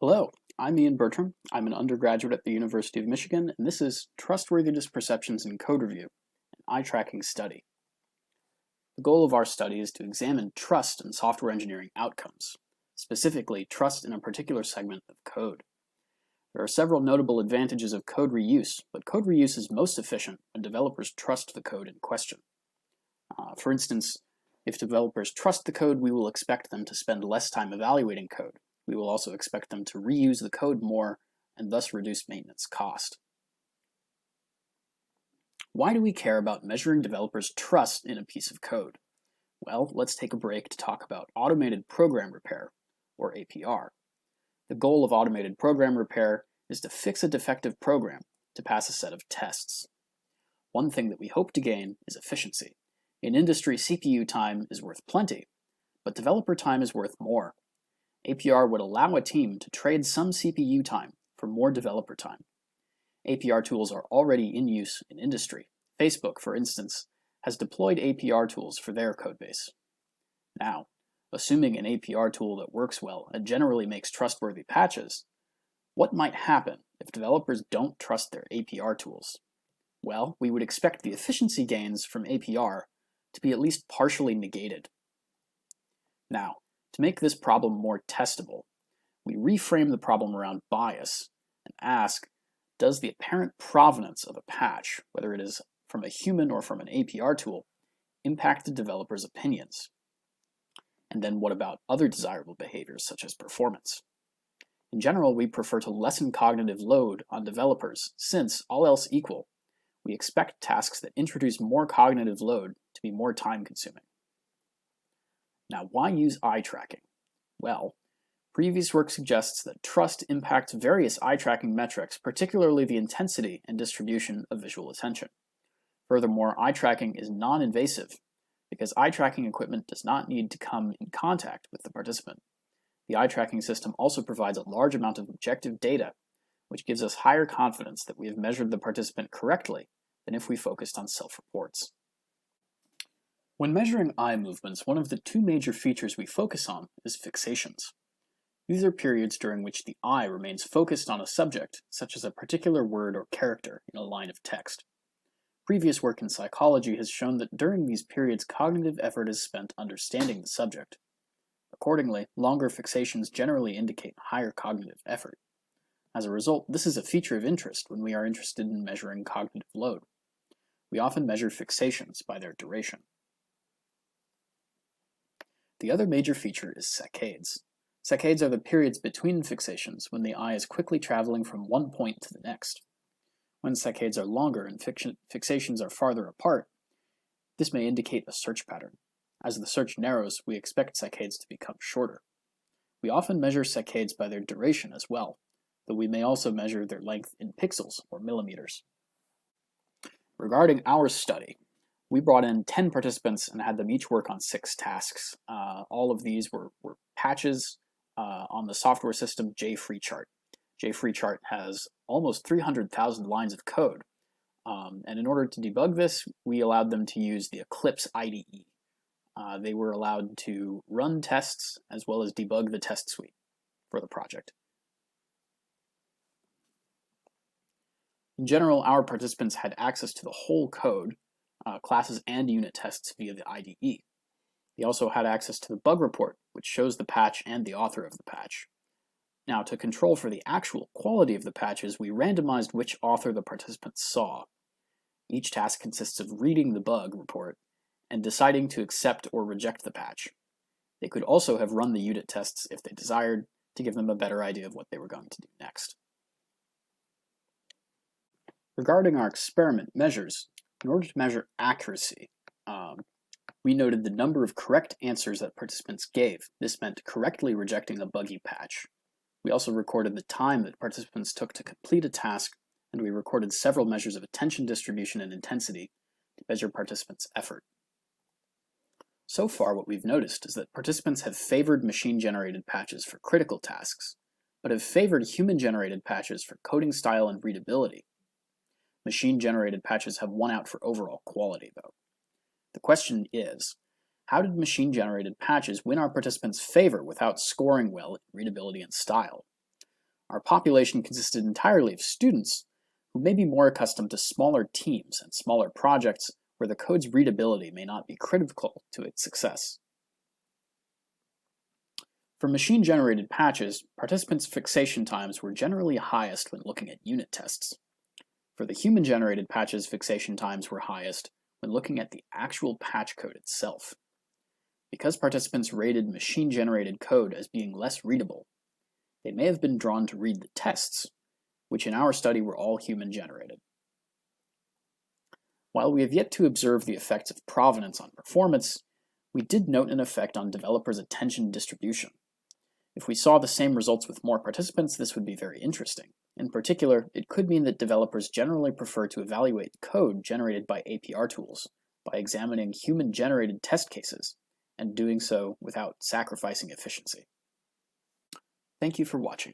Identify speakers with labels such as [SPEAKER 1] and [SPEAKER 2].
[SPEAKER 1] Hello, I'm Bertram. I'm an undergraduate at the University of Michigan, and this is Trustworthiness Perceptions in Code Review, an eye-tracking study. The goal of our study is to examine trust in software engineering outcomes, specifically trust in a particular segment of code. There are several notable advantages of code reuse, but code reuse is most efficient when developers trust the code in question. For instance, if developers trust the code, we will expect them to spend less time evaluating code. We will also expect them to reuse the code more and thus reduce maintenance cost. Why do we care about measuring developers' trust in a piece of code? Well, let's take a break to talk about automated program repair, or APR. The goal of automated program repair is to fix a defective program to pass a set of tests. One thing that we hope to gain is efficiency. In industry, CPU time is worth plenty, but developer time is worth more. APR would allow a team to trade some CPU time for more developer time. APR tools are already in use in industry. Facebook, for instance, has deployed APR tools for their codebase. Now, assuming an APR tool that works well and generally makes trustworthy patches, what might happen if developers don't trust their APR tools? Well, we would expect the efficiency gains from APR to be at least partially negated. Now, to make this problem more testable, we reframe the problem around bias and ask, does the apparent provenance of a patch, whether it is from a human or from an APR tool, impact the developer's opinions? And then what about other desirable behaviors such as performance? In general, we prefer to lessen cognitive load on developers since, all else equal, we expect tasks that introduce more cognitive load to be more time-consuming. Now, why use eye tracking? Well, previous work suggests that trust impacts various eye tracking metrics, particularly the intensity and distribution of visual attention. Furthermore, eye tracking is non-invasive because eye tracking equipment does not need to come in contact with the participant. The eye tracking system also provides a large amount of objective data, which gives us higher confidence that we have measured the participant correctly than if we focused on self-reports. When measuring eye movements, one of the two major features we focus on is fixations. These are periods during which the eye remains focused on a subject, such as a particular word or character in a line of text. Previous work in psychology has shown that during these periods, cognitive effort is spent understanding the subject. Accordingly, longer fixations generally indicate higher cognitive effort. As a result, this is a feature of interest when we are interested in measuring cognitive load. We often measure fixations by their duration. The other major feature is saccades. Saccades are the periods between fixations when the eye is quickly traveling from one point to the next. When saccades are longer and fixations are farther apart, this may indicate a search pattern. As the search narrows, we expect saccades to become shorter. We often measure saccades by their duration as well, though we may also measure their length in pixels or millimeters. Regarding our study, we brought in 10 participants and had them each work on 6 tasks. All of these were patches on the software system JFreeChart. JFreeChart has almost 300,000 lines of code. And in order to debug this, we allowed them to use the Eclipse IDE. They were allowed to run tests as well as debug the test suite for the project. In general, our participants had access to the whole code, classes and unit tests via the IDE. They also had access to the bug report, which shows the patch and the author of the patch. Now, to control for the actual quality of the patches, we randomized which author the participants saw. Each task consists of reading the bug report and deciding to accept or reject the patch. They could also have run the unit tests if they desired to give them a better idea of what they were going to do next. Regarding our experiment measures, in order to measure accuracy, we noted the number of correct answers that participants gave. This meant correctly rejecting a buggy patch. We also recorded the time that participants took to complete a task, and we recorded several measures of attention distribution and intensity to measure participants' effort. So far, what we've noticed is that participants have favored machine-generated patches for critical tasks, but have favored human-generated patches for coding style and readability. Machine-generated patches have won out for overall quality, though. The question is, how did machine-generated patches win our participants' favor without scoring well in readability and style? our population consisted entirely of students who may be more accustomed to smaller teams and smaller projects where the code's readability may not be critical to its success. For machine-generated patches, participants' fixation times were generally highest when looking at unit tests. For the human-generated patches, fixation times were highest when looking at the actual patch code itself. Because participants rated machine-generated code as being less readable, they may have been drawn to read the tests, which in our study were all human-generated. While we have yet to observe the effects of provenance on performance, we did note an effect on developers' attention distribution. If we saw the same results with more participants, this would be very interesting. In particular, it could mean that developers generally prefer to evaluate code generated by APR tools by examining human-generated test cases, and doing so without sacrificing efficiency. Thank you for watching.